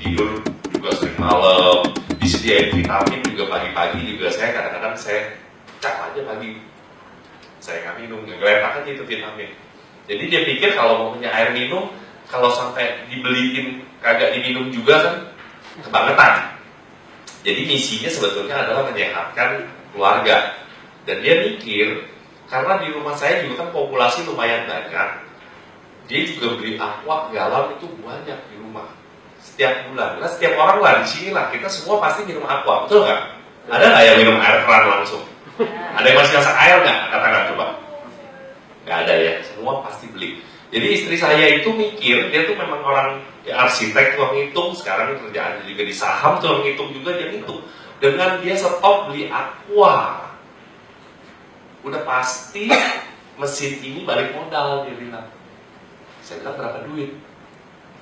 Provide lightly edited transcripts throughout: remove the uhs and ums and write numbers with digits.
tidur juga sering malam, disediain vitamin juga pagi-pagi juga saya kadang-kadang saya cak aja pagi, saya nggak minum, ngeletak aja itu vitamin. Jadi dia pikir kalau mau punya air minum, kalau sampai dibeliin kagak diminum juga kan kebangetan. Jadi misinya sebetulnya adalah menyehatkan keluarga. Dan dia mikir, karena di rumah saya juga kan populasi lumayan banyak, dia juga beli aqua galon itu banyak di rumah setiap bulan. Nah setiap orang lah di sini lah kita semua pasti minum aqua, betul nggak? Ada nggak yang minum air keran langsung? Ada yang masih masak air nggak? Katakan coba. Nggak ada ya, semua pasti beli. Jadi istri saya itu mikir, dia tuh memang orang ya, arsitek, tukang ngitung, sekarang kerjaannya juga di saham, tukang ngitung juga dia ngitung. Dengan dia stop beli aqua, udah pasti mesin ini balik modal, dia bilang. Saya bilang berapa duit?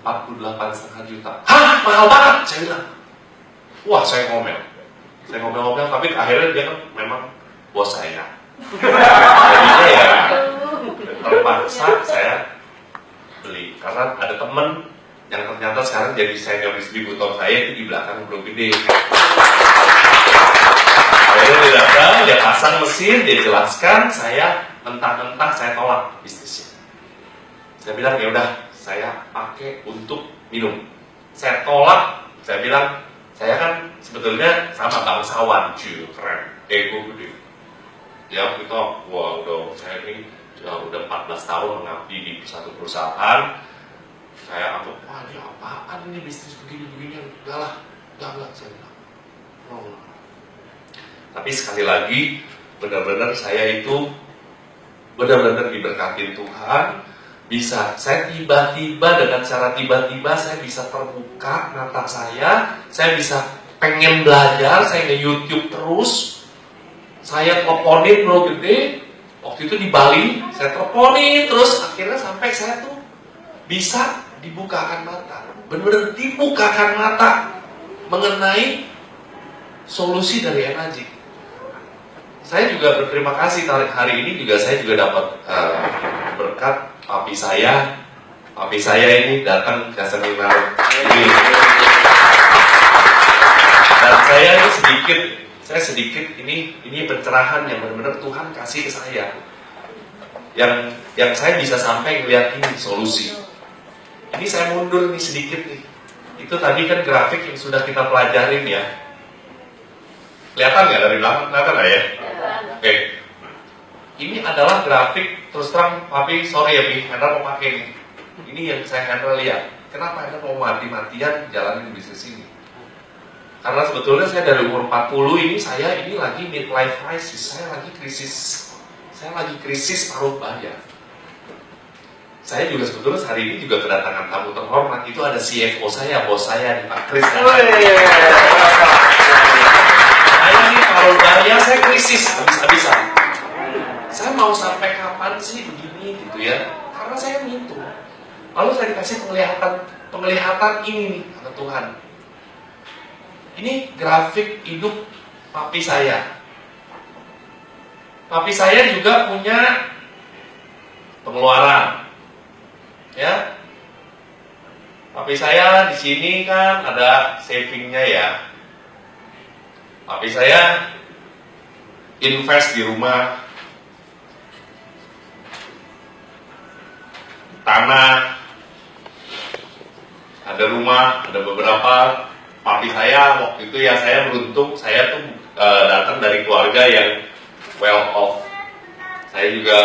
48,5 juta. Hah? Mahal banget? Saya bilang. Wah, saya ngomel. Saya ngomel-ngomel, tapi akhirnya dia kan memang bos saya. Jadinya ya terpaksa saya beli. Karena ada temen yang ternyata sekarang jadi senior distributor saya itu di belakang Bro Gede. Akhirnya dia datang, dia pasang mesin, dia jelaskan, saya mentah-mentah saya tolak bisnisnya. Saya bilang ya udah, saya pakai untuk minum. Saya tolak, saya bilang saya kan sebetulnya sama bangsawan, cuy, keren, ego gede. Ya kita, wah udah saya ini udah 14 tahun mengabdi di satu perusahaan. Saya anggap, wah ini apaan ini bisnis begini-begini, enggak lah, enggak saya bilang. Oh. Tapi sekali lagi, benar-benar saya itu benar-benar diberkati Tuhan. Bisa, saya tiba-tiba dengan cara tiba-tiba saya bisa terbuka mata saya bisa pengen belajar, saya nge-YouTube terus, saya teleponin Bro Gede, waktu itu di Bali, saya teleponin terus, akhirnya sampai saya tuh bisa dibukakan mata, benar-benar dibukakan mata mengenai solusi dari energi. Saya juga berterima kasih hari ini juga saya juga dapat berkat papi saya ini datang ke seminar ini. Dan saya ini sedikit ini pencerahan yang benar-benar Tuhan kasih ke saya. Yang saya bisa sampai melihat ini solusi. Ini saya mundur nih sedikit nih. Itu tadi kan grafik yang sudah kita pelajarin ya. Kelihatan nggak dari belakang? Kelihatan nggak ya? Oke. Ini adalah grafik, terus terang papi, sorry ya Pi, Hendra mau pakai ini. Ini yang saya Hendra lihat. Kenapa Hendra mau mati-matian jalanin bisnis ini? Karena sebetulnya saya dari umur 40 ini lagi midlife crisis, saya lagi krisis paruh baya. Saya juga sebetulnya hari ini juga kedatangan tamu terhormat, itu ada CFO saya, bos saya di Pak Kris. Saya ini paruh baya, saya krisis habis-habisan. Saya mau sampai kapan sih begini gitu ya? Karena saya ngitung. Lalu saya dikasih penglihatan ini nih, kata Tuhan. Ini grafik hidup papi saya. Papi saya juga punya pengeluaran, ya. Papi saya di sini kan ada savingnya ya. Papi saya invest di rumah, tanah, ada rumah, ada beberapa. Papi saya waktu itu ya saya beruntung, saya tuh datang dari keluarga yang well off. Saya juga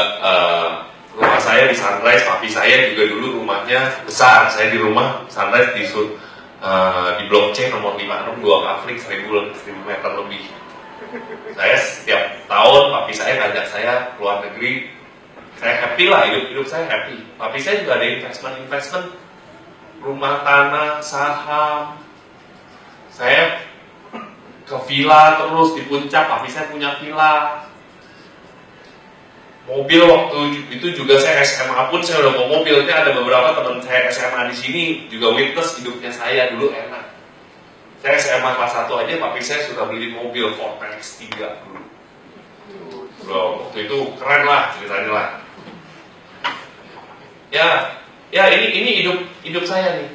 rumah saya di Sunrise, papi saya juga dulu rumahnya besar. Saya di rumah Sunrise di Blok C nomor 56 2 Kafling 1000 meter lebih. Saya setiap tahun papi saya ngajak saya keluar negeri. Saya happy lah, hidup saya happy. Papi saya juga ada investment, rumah tanah, saham. Saya ke villa terus di puncak, papi saya punya villa. Mobil waktu itu juga saya SMA pun saya udah mau mobil. Ini ada beberapa teman saya SMA di sini juga witness hidupnya saya dulu enak. Saya SMA kelas 1 aja, papi saya sudah beli mobil Ford Max 3 dulu. Bro, waktu itu keren lah ceritanya lah. Ya ini hidup saya nih.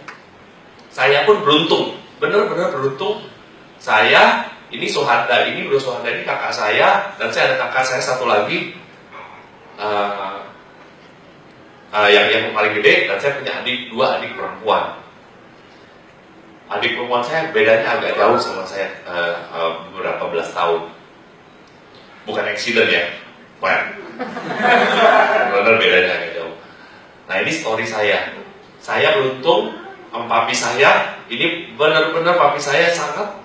Saya pun beruntung, benar-benar beruntung. Saya, ini Sohanda, ini Bro Sohanda ini kakak saya, dan saya ada kakak saya satu lagi, yang paling gede, dan saya punya dua adik perempuan. Adik perempuan saya bedanya agak jauh sama saya, beberapa belas tahun. Bukan accident ya, benar bedanya agak jauh. Nah ini story saya. Saya beruntung, papi saya, ini benar-benar papi saya sangat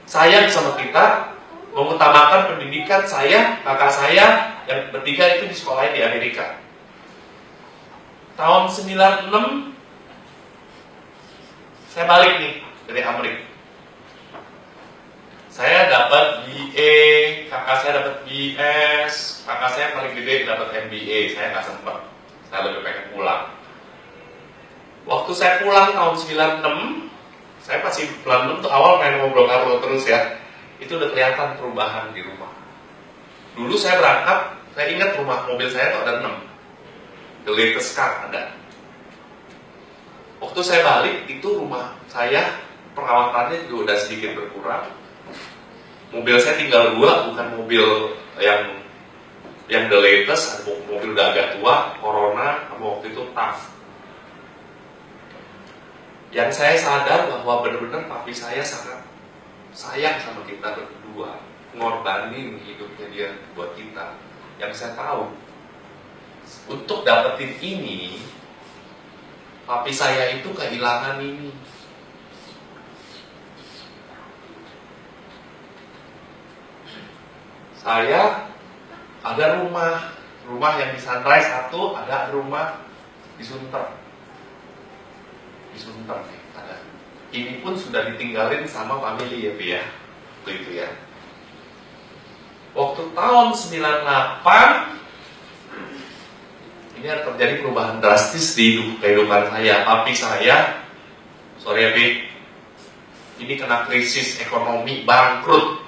sayang sama kita, mengutamakan pendidikan saya, kakak saya, yang bertiga itu di sekolah di Amerika. Tahun 96, saya balik nih dari Amerika. Saya dapat BA, kakak saya dapat BS, kakak saya paling gede dapat MBA. Saya nggak sempat, saya lebih pengen pulang. Waktu saya pulang tahun 96, saya masih bulan 6 tuh awal main ngobrol karo terus ya. Itu udah kelihatan perubahan di rumah. Dulu saya berangkat, saya ingat rumah mobil saya tuh ada 6. The latest car ada. Waktu saya balik, itu rumah saya perawatannya juga udah sedikit berkurang. Mobil saya tinggal 2, bukan mobil yang the latest, ada mobil udah agak tua, Corona, sama waktu itu Tough. Yang saya sadar bahwa benar-benar papi saya sangat sayang sama kita berdua, ngorbanin hidupnya dia buat kita. Yang saya tahu, untuk dapetin ini, papi saya itu kehilangan ini. Saya ada rumah yang di Sunrise satu, ada rumah di Sunter. Di Sunter nih ada. Ini pun sudah ditinggalin sama family ya, Pi ya. Itu ya. Waktu tahun 98 ini ada terjadi perubahan drastis di kehidupan saya. Papi saya, sorry ya Pi, ini kena krisis ekonomi, bangkrut,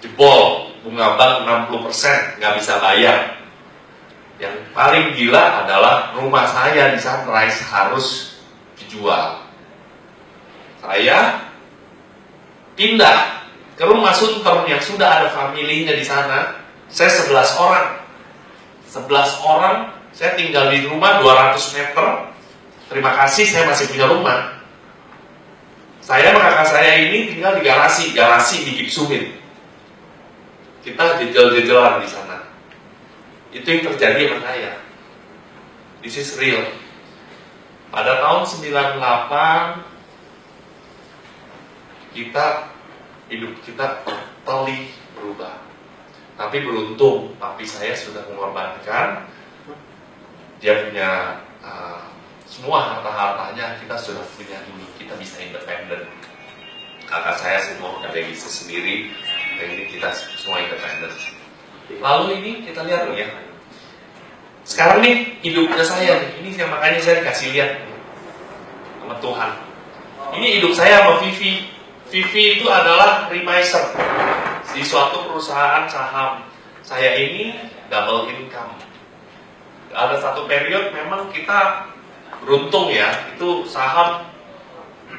jebol, bunga bank 60%, nggak bisa bayar. Yang paling gila adalah rumah saya di Sunrise harus dijual. Saya pindah ke rumah Sunter yang sudah ada familinya di sana. Saya 11 orang. 11 orang, saya tinggal di rumah 200 meter. Terima kasih saya masih punya rumah. Saya sama kakak saya ini tinggal di garasi di Gipsumit. Kita jejel-jejelan di sana. Itu yang terjadi sama saya. This is real. Pada tahun 98 hidup kita totally berubah. Tapi beruntung papi saya sudah mengorbankan. Dia punya semua harta-hartanya, kita sudah punya ini, kita bisa independen. Kakak saya semua punya bisnis sendiri, dan ini kita semua independen. Lalu ini kita lihat ya. Sekarang nih hidupnya saya nih, ini yang makanya saya dikasih lihat sama Tuhan. Ini hidup saya sama Vivi. Vivi itu adalah remiser di suatu perusahaan saham. Saya ini double income. Ada satu periode memang kita beruntung ya, itu saham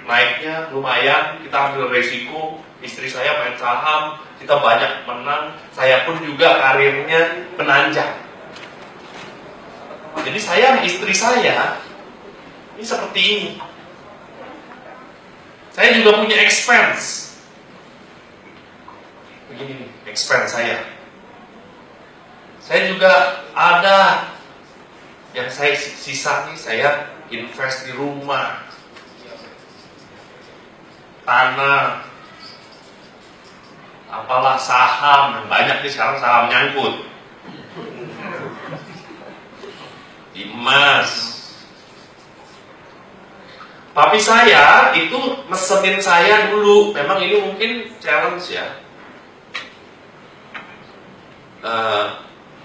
naiknya lumayan, kita ambil resiko. Istri saya main saham, kita banyak menang. Saya pun juga karirnya menanjak. Jadi saya dan istri saya ini seperti ini. Saya juga punya expense. Begini nih, expense saya. Saya juga ada yang saya sisa nih, saya invest di rumah, tanah, apalah saham, banyak nih sekarang saham nyangkut, di emas. Papi saya itu mesenin saya dulu, memang ini mungkin challenge ya.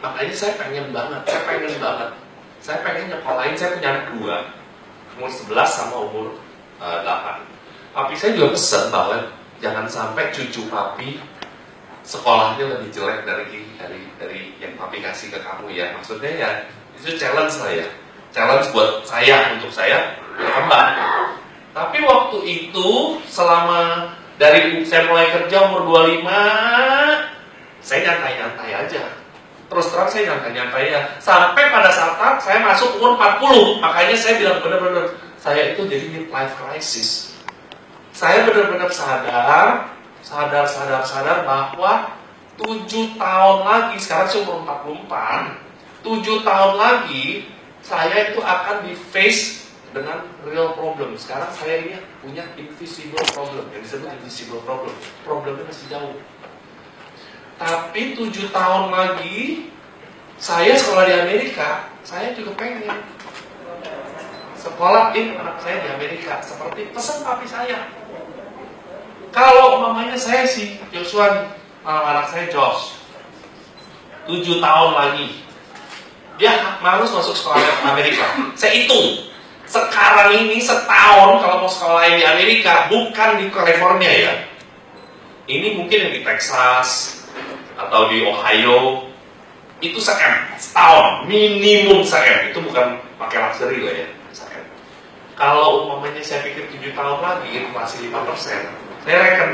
Makanya saya pengen banget. Saya pengen nyekolahin, saya punya anak 2, umur 11 sama umur 8. Papi saya juga pesen bahwa jangan sampai cucu papi sekolahnya lebih jelek dari yang papi kasih ke kamu ya. Maksudnya ya, itu challenge saya. Challenge buat saya, untuk saya berkembang. Tapi waktu itu selama dari saya mulai kerja umur 25, saya nyantai-nyantai aja. Terus terang saya nyantai-nyantai ya. Sampai pada saat saya masuk umur 40, makanya saya bilang benar-benar saya itu jadi midlife crisis. Saya benar-benar sadar bahwa 7 tahun lagi, sekarang saya umur 44, 7 tahun lagi saya itu akan di face dengan real problem. Sekarang saya ini punya invisible problem, yang disebut invisible problem. Problemnya masih jauh. Tapi 7 tahun lagi saya sekolah di Amerika, saya juga pengen sekolahin anak saya di Amerika seperti pesan papi saya. Kalau mamanya saya si Joshua, anak saya Josh, 7 tahun lagi dia harus masuk sekolah di Amerika. Saya hitung sekarang ini setahun kalau mau sekolah di Amerika, bukan di California ya. Ini mungkin yang di Texas atau di Ohio, itu se-M setahun, minimum se-M. Itu bukan pakai luxury lah ya, se-M. Kalau umpamanya saya pikir 7 tahun lagi inflasi 5%, saya reken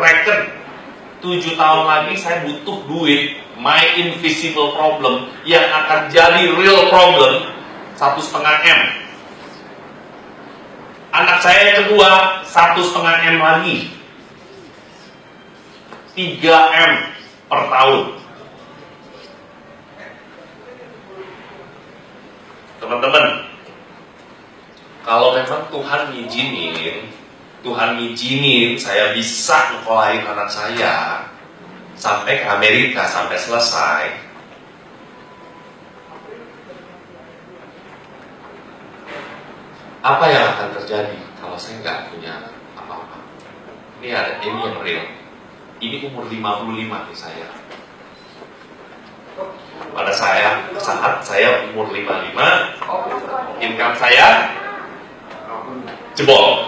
7 tahun lagi saya butuh duit, my invisible problem yang akan jadi real problem 1,5 M. Anak saya yang kedua 1,5 M lagi, 3 M per tahun. Teman-teman, kalau memang Tuhan ngizinin saya bisa ngekolahin anak saya sampai ke Amerika, sampai selesai, apa yang akan terjadi kalau saya nggak punya apa-apa? Ini yang real. Ini umur 55 nih saya. Pada saat saya umur 55, income saya jebol.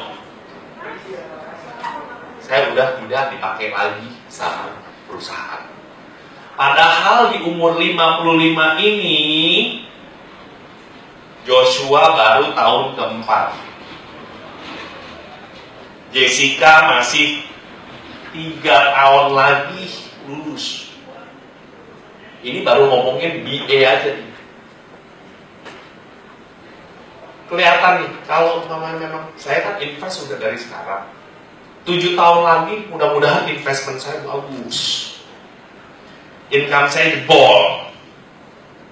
Saya udah tidak dipakai lagi sama perusahaan. Padahal di umur 55 ini Joshua baru tahun keempat, Jessica masih 3 tahun lagi lulus. Ini baru ngomongin BA aja nih. Kelihatan nih, kalau memang saya kan invest sudah dari sekarang. 7 tahun lagi mudah-mudahan investment saya bagus. Income saya jebol.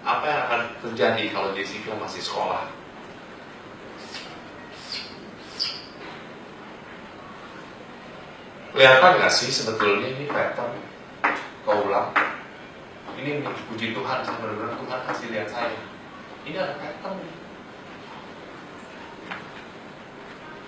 Apa yang akan terjadi kalau Jessica masih sekolah? Kelihatan gak sih sebetulnya ini pattern keulang? Ini puji Tuhan, sebenarnya Tuhan kasih lihat saya. Ini ada pattern.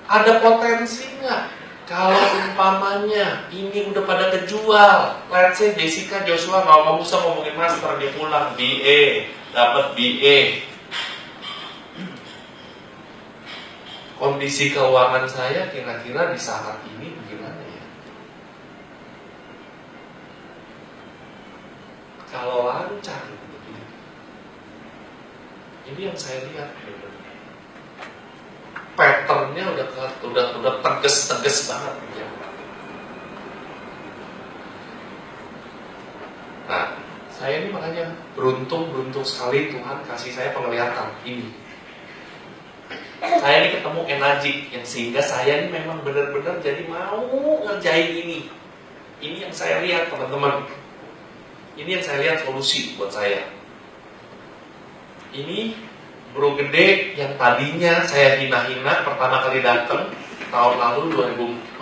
Ada potensi nggak? Kalau umpamanya ini udah pada kejual, let's say Jessica Joshua nggak usah ngomongin master, dia pulang BA, dapat BA. Kondisi keuangan saya kira-kira di saat ini bagaimana ya? Kalau lancar, ini yang saya lihat, patternnya udah tegas banget. Nah, saya ini makanya beruntung sekali Tuhan kasih saya penglihatan ini. Saya ini ketemu Enagic yang sehingga saya ini memang benar-benar jadi mau ngerjain ini. Ini yang saya lihat teman-teman. Ini yang saya lihat solusi buat saya. Ini bro gede yang tadinya saya hina-hina pertama kali datang tahun lalu 2015.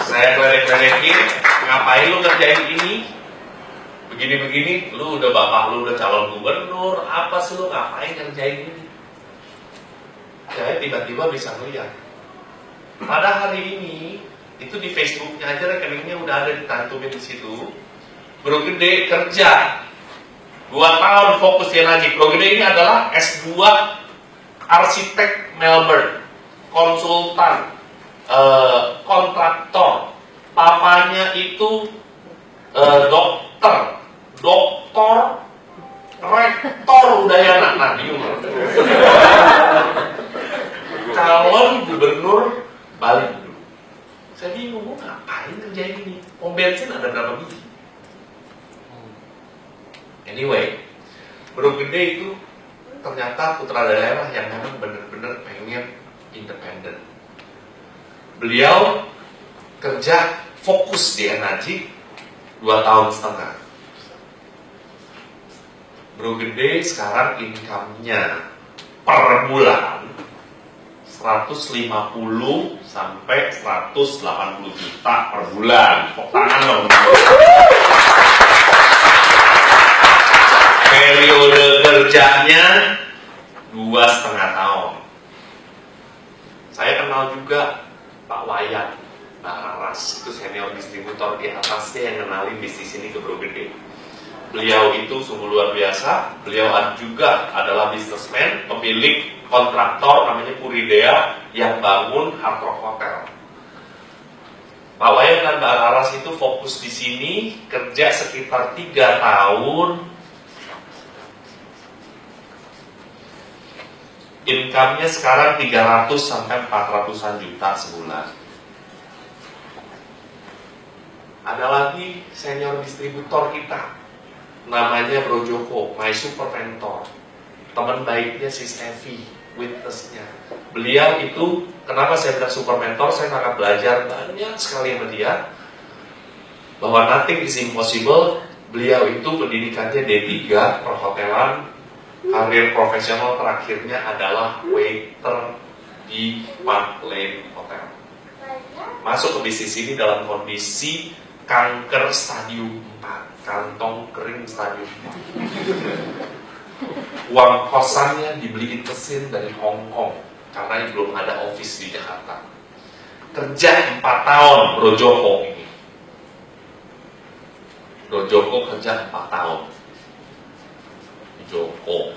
Saya kledek-kledekin, ngapain lu ngerjain ini? Begini-begini, lu udah bapak lu udah calon gubernur, apa sih lu ngapain ngerjain ini? Saya tiba-tiba bisa melihat. Pada hari ini, itu di Facebooknya aja rekeningnya udah ada ditantumin di situ. Bro gede kerja 2 tahun fokus di Enagic. Bro gede ini adalah S2 arsitek Melbourne, konsultan, kontraktor. Papanya itu dokter, rektor Udayana. Nah, calon calon gubernur Bali dulu. Saya bingung, mau ngapain kerja ini? Pom bensin ada berapa biji? Anyway, Bro Gede itu ternyata putra daerah yang memang benar-benar pengen independen. Beliau kerja fokus di energi 2,5 tahun. Bro Gede sekarang income-nya per bulan 150 sampai 180 juta per bulan. Tepuk tangan dong. Periode kerjanya 2,5 tahun. Saya kenal juga Pak Wayan Bararas, itu senior distributor di atasnya yang kenalin bisnis ini ke Bro Gede. Beliau itu sungguh luar biasa. Beliau juga adalah bisnismen, pemilik kontraktor namanya Puridea yang bangun Hard Rock Hotel. Pak Wayan dan Mbak Laras itu fokus di sini, kerja sekitar 3 tahun. Income-nya sekarang 300 sampai 400-an juta sebulan. Ada lagi senior distributor kita, namanya Bro Joko, my super mentor, teman baiknya Sis Evi, witnessnya. Beliau itu, kenapa saya bilang super mentor, saya sangat belajar banyak sekali sama dia, bahwa nothing is impossible. Beliau itu pendidikannya D3, perhotelan, karir profesional terakhirnya adalah waiter di Park Lane Hotel. Masuk ke bisnis ini dalam kondisi kanker stadium 4, kantong kering stadium 4. Uang kosannya dibeliin mesin dari Hong Kong karena belum ada office di Jakarta. Kerja 4 tahun Bro Joko ini. Bro Joko kerja 4 tahun. Joko,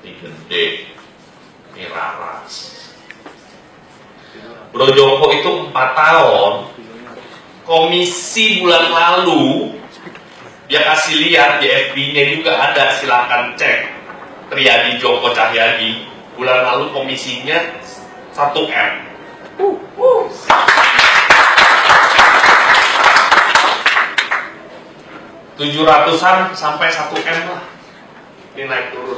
di Gede, di Raras. Bro Joko itu 4 tahun. Komisi bulan lalu dia kasih lihat di FB-nya juga ada, silakan cek. Triadi Joko Cahyadi bulan lalu komisinya 1M. 700-an sampai 1M lah. Ini naik turun.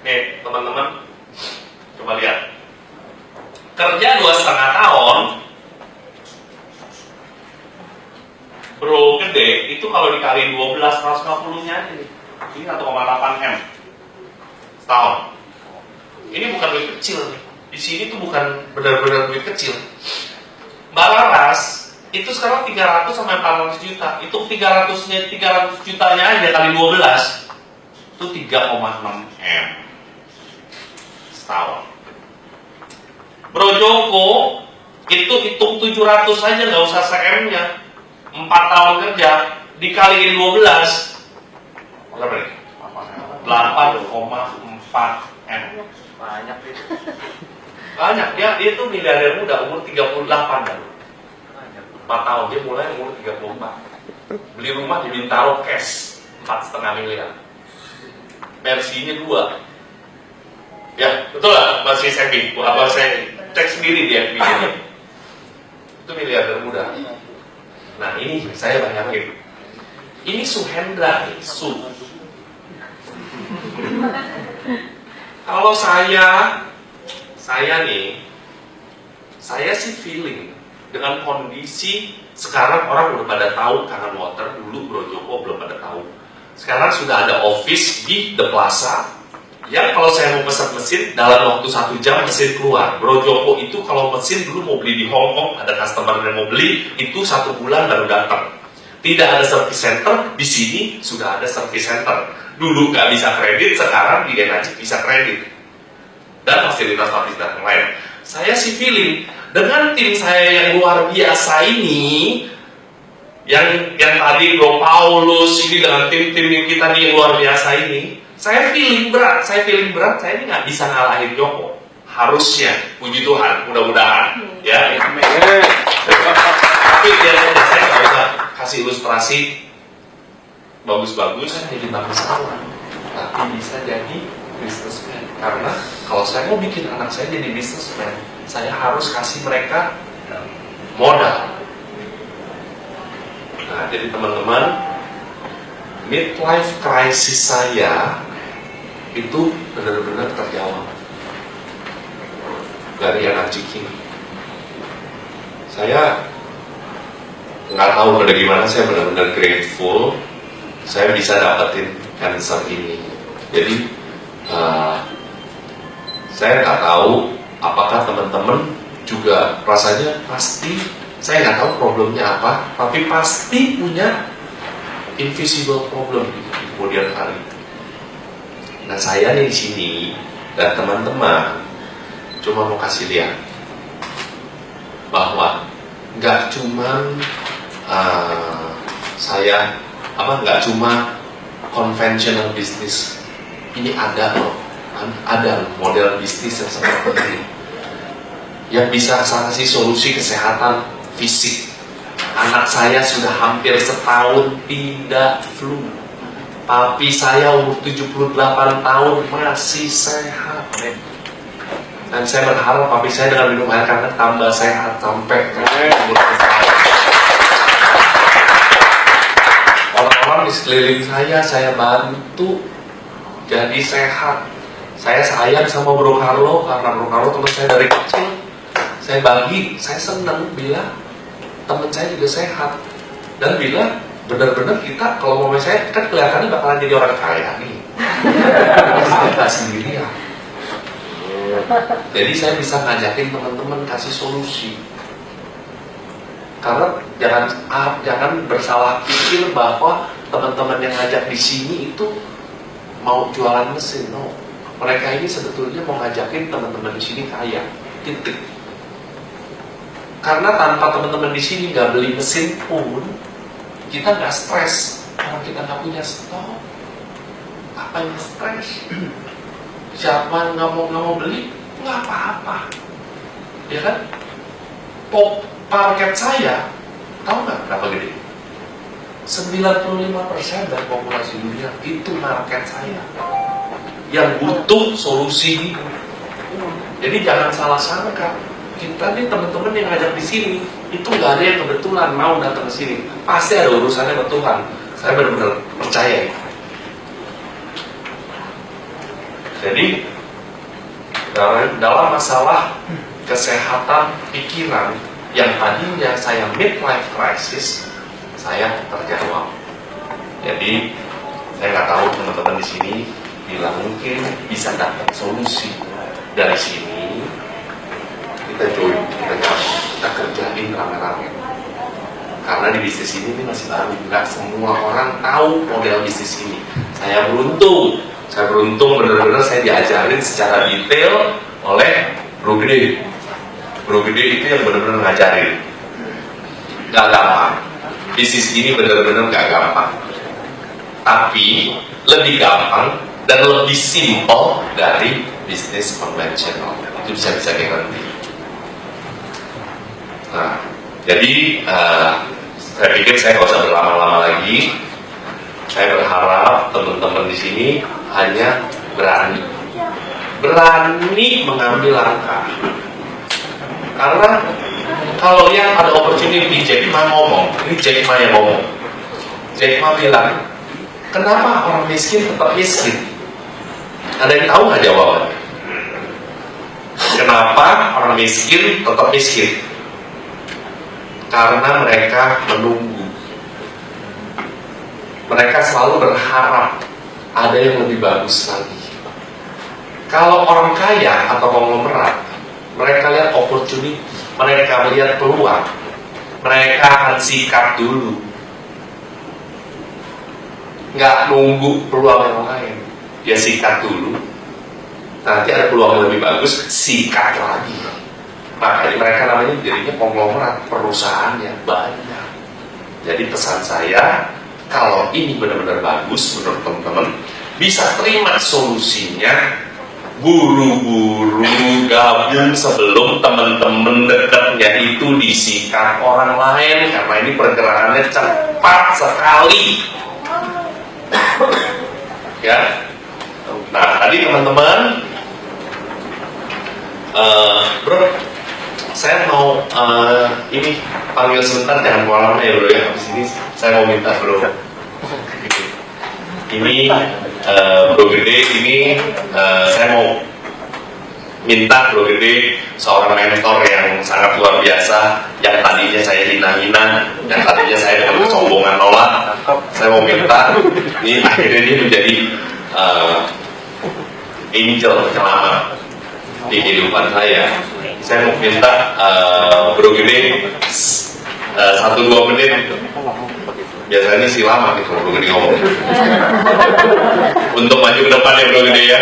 Nih teman-teman, coba lihat. Kerja 2,5 tahun, Bro Gede itu kalau dikali 12 150-nya aja nih. Ini 1,8 M setahun. Ini bukan duit kecil nih. Di sini tuh bukan benar-benar duit kecil. Mbak Laras itu sekarang 300 sampai 400 juta. Itu 300 jutanya aja kali 12 itu 3,6 M setahun. Bro Joko itu hitung 700 aja, nggak usah se-M-nya. 4 tahun kerja dikaliin 12 berapa nih? 8,4 M. Banyak itu. Banyak, dia itu miliarder muda, umur 38 kan. 4 tahun, dia mulai umur 34. Beli rumah di Bintaro cash 4,5 miliar. Mercy-nya 2. Ya, betul lah, masih saving. Apa saya cek sendiri di FB ini. Itu miliarder muda. Nah ini saya bayangin. Ini Suhendra nih, Kalau saya sih feeling dengan kondisi sekarang orang udah pada tahu Kangen Water, dulu Bro Joko belum pada tahu. Sekarang sudah ada office di The Plaza yang kalau saya mau pesan mesin dalam waktu 1 jam mesin keluar. Bro Joko itu kalau mesin dulu mau beli di Hong Kong, ada customer yang mau beli itu 1 bulan baru datang. Tidak ada service center, di sini sudah ada service center. Dulu nggak bisa kredit, sekarang di Energy bisa kredit dan fasilitas-fasilitas yang lain. Saya sih feeling dengan tim saya yang luar biasa ini, yang tadi Bro Paulus ini dengan tim-tim kita nih yang luar biasa ini, saya feeling berat, saya ini nggak bisa ngalahin Joko. Harusnya, puji Tuhan, mudah-mudahan, ya. Tapi biasanya saya nggak usah kasih ilustrasi bagus-bagus jadi bangsawan, tapi bisa jadi businessman. Karena kalau saya mau bikin anak saya jadi businessman, saya harus kasih mereka modal. Nah, jadi teman-teman, midlife crisis saya itu benar-benar terjawab dari anak ciking. Saya nggak tahu pada gimana, saya benar-benar grateful saya bisa dapetin cancer ini. Jadi saya nggak tahu apakah teman-teman juga rasanya pasti, saya nggak tahu problemnya apa, tapi pasti punya invisible problem di kemudian hari. Nah, saya di sini dan teman-teman cuma mau kasih lihat bahwa nggak cuma nggak cuma conventional business, ini ada loh, ada model bisnis yang seperti ini yang bisa kasih solusi kesehatan fisik. Anak saya sudah hampir setahun tidak flu, papi saya umur 78 tahun masih sehat, dan saya berharap papi saya dengan minum air hangat tambah sehat sampai umur tahun. Orang-orang di sekeliling saya bantu jadi sehat. Saya sayang sama Bro Carlo karena Bro Carlo teman saya dari kecil. Saya bagi, saya senang bila teman saya juga sehat, dan bila benar-benar kita, kalau mau saya kan kelihatannya bakalan jadi orang kaya nih. Saya nggak sendirian. Jadi saya bisa ngajakin teman-teman kasih solusi. Karena jangan bersalah pikir bahwa teman-teman yang ngajak di sini itu mau jualan mesin. No, mereka ini sebetulnya mau ngajakin teman-teman di sini kaya. Titik. Karena tanpa teman-teman di sini nggak beli mesin pun kita nggak stres. Kalau kita nggak punya stok, apa yang stres? Siapa nggak mau beli, nggak apa-apa, ya kan? Market saya, tahu nggak berapa gede? 95% dari populasi dunia itu market saya yang butuh solusi. Jadi jangan salah sangka, kita nih teman-teman yang ngajak di sini itu nggak ada yang kebetulan mau datang ke sini, pasti ada urusannya sama Tuhan. Saya benar-benar percaya. Jadi dalam masalah kesehatan pikiran yang tadinya saya midlife crisis, saya terjawab. Jadi saya nggak tahu teman-teman di sini bila mungkin bisa dapat solusi dari sini. Kita join, kita kerjain rame-rame. Karena di bisnis ini masih baru, nggak semua orang tahu model bisnis ini. Saya beruntung benar-benar saya diajarin secara detail oleh Bro Gede. Bro Gede itu yang benar-benar ngajarin. Gak gampang. Bisnis ini benar-benar gak gampang. Tapi lebih gampang dan lebih simpel dari bisnis konvensional. Itu bisa garanti. Nah, jadi saya pikir saya nggak usah berlama-lama lagi. Saya berharap teman-teman di sini hanya berani mengambil langkah. Karena kalau yang ada opportunity, Jack Ma ngomong, ini Jack Ma yang ngomong. Jack Ma bilang, kenapa orang miskin tetap miskin? Ada yang tahu nggak jawabannya? Kenapa orang miskin tetap miskin? Karena mereka menunggu. Mereka selalu berharap ada yang lebih bagus lagi. Kalau orang kaya atau konglomerat, mereka lihat opportunity, mereka melihat peluang, mereka akan sikat dulu, nggak nunggu peluang yang lain, dia sikat dulu. Nanti ada peluang yang lebih bagus, sikat lagi. Makanya mereka namanya jadinya konglomerat, perusahaannya banyak. Jadi pesan saya, kalau ini benar-benar bagus menurut teman-teman, bisa terima solusinya, buru-buru gabung sebelum teman-teman dekatnya itu disikat orang lain, karena ini pergerakannya cepat sekali. Ya. Nah, tadi teman-teman, bro, saya mau ini panggil sebentar, jangan keluar lama ya bro ya. Habis ini saya mau minta bro. Ini bro gede, ini saya mau minta bro gede, seorang mentor yang sangat luar biasa, yang tadinya saya hina-hina, yang tadinya saya dengan kesombongan nolak. Saya mau minta, ini akhirnya dia menjadi angel penyelamat di kehidupan saya. Saya mau minta bro gede 1-2 menit. Biasanya sih lama nih kalau bro gede ngomong. Untuk maju ke depan ya bro gede ya.